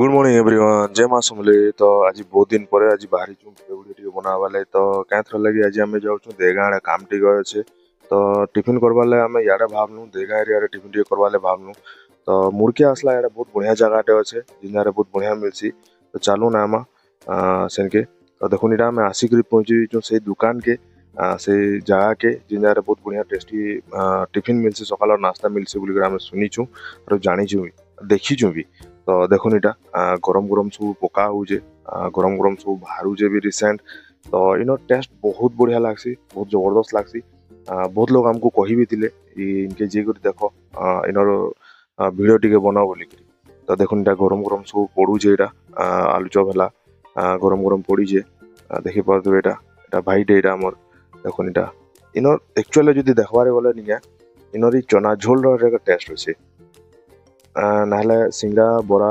Good morning everyone जय माँ समले। तो आज बहुत दिन पर आज बाहरी वीडियो बनावा लागे तो क्या थर लगी आज आम जाऊँ देगा आड़े काम टी अच्छे तो टिफिन करवा आम इे भावनु देगा एरिया टिफिन टी करवा भावनु तो मुड़के आसला इे बहुत बढ़िया जगहटे अच्छे जिन्हें बहुत बढ़िया मिलसी तो चलू ना आम सेनके तो देखुन इटा आम आसिक पहुँची से दुकान के से जगह के जिन्हें बहुत बढ़िया टेस्टी टिफिन मिलसी सकाल नास्ता मिलसी बोल शुनीचु और जानीचु देखीचु भी। तो देखुन इटा गरम गरम सब पका हुए गरम गरम सब बाहर भी रिसेंट तो इन टेस्ट बहुत बढ़िया लगसी बहुत जबरदस्त लगसी। बहुत लोग आमको कही भी थिले इनके जी कर देख इनर वीडियो टी बनाओ बोल तो देखुन इटा गरम गरम सब पड़ूचे यहाँ आलू चप है गरम गरम पड़ीचे देखी पारे यहाँ भाईटे यहाँ आमर देखुन इटा इनर एक्चुअली जो देखबार गले निका इनर चना झोल टेस्ट अच्छे ना सिंगड़ा बरा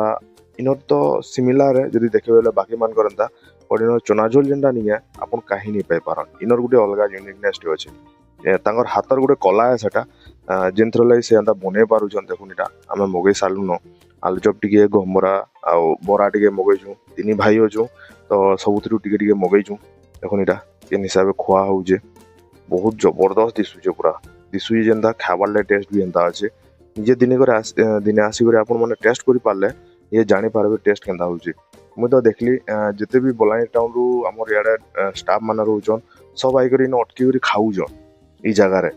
इन तो सिमिलार जब देखे बोले बाकी मान करता बट इन चना झोल जेनटा नहीं आप कहीं नहीं पाई पारन इनर गोटे अलग यूनिकनेस अच्छे हाथर गोटे कला है सेटा जेन थर लगे से बन पार्छन देखुन इटा आम मगई सारून आलू चप टी गमरा आउ बरा टे मगैचु तीन भाई अच्छु तो सबुठ टे मगैचु देखुन इटा केन हिसाब से खुआ हो बहुत जबरदस्त दिशुचे पूरा दिशुचे जेनता खाबार टेस्ट भी एंता अच्छे निजे दिने आसिक आप टेस्ट कर पारे ये जापर टेस्ट के मुझे तो देखली जिते भी बलांगीर टाउन रु आमर इे स्टाफ मान रोचन सब आईक अटक खाऊन इ जगार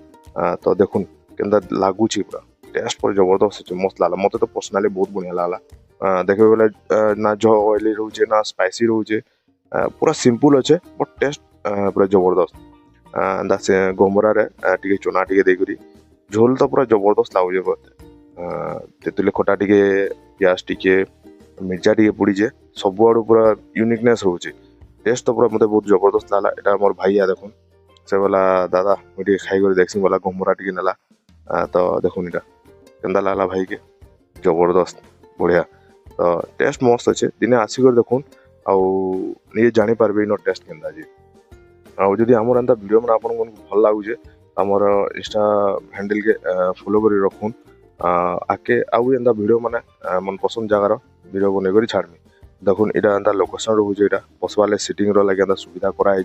तो देखुन के लगुच पूरा टेस्ट पर जबरदस्त अच्छे मस्त लगला मत तो पर्सनाली बहुत बढ़िया लगला देखे बोले ना जो ऑयली रोचे ना स्पाइसी रोचे पूरा सिंपल अच्छे बट टेस्ट पूरा जबरदस्त से गमरा टे चना टे झोल तो पूरा जबरदस्त लगुचे तेतुले खटा टे प्याज टे मिर्चा टे पड़ीचे सब आड़ पूरा यूनिकनेस रोचे टेस्ट तो पूरा मत बहुत जबरदस्त लगला। यहाँ मोर भाई देखुन से बोला दादा मुझे खाई देखसी बोला गमरा टे नाला तो देखुन इटा केन्दा लगला भाई के जबरदस्त बढ़िया तो टेस्ट मस्त अच्छे दिने आसिक देखुन आए जापारे इन टेस्ट के आदि आमर एंता वीडियो मैंने आप भल लगुचे आमर इंस्टा हैंडल के फॉलो कर रखुन आके आउ एंता वीडियो माने मन पसंद जगार वीडियो बन कर छाड़मी देखुन इटा एंता लोकेशन रोचे यहाँ बसवाले सिटिंग लगे एंता सुविधा कराई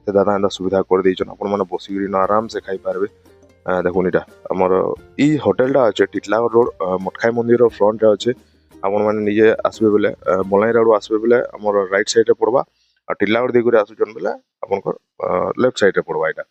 दादा एंता सुविधा कर देन आप बसिक आराम से खाई पारे देखुन इटा आमर इ होटेलटा अच्छे टिटलागढ़ रोड मटखाई मंदिर फ्रंट अच्छे आपण मैंने निजे आसबे बोले बलांगीर आड़ू आसबे बोले आमर राइट साइड पड़वा टिटलागढ़ देकर आसुचन बोले आप लेफ्ट साइड पड़वा यहाँ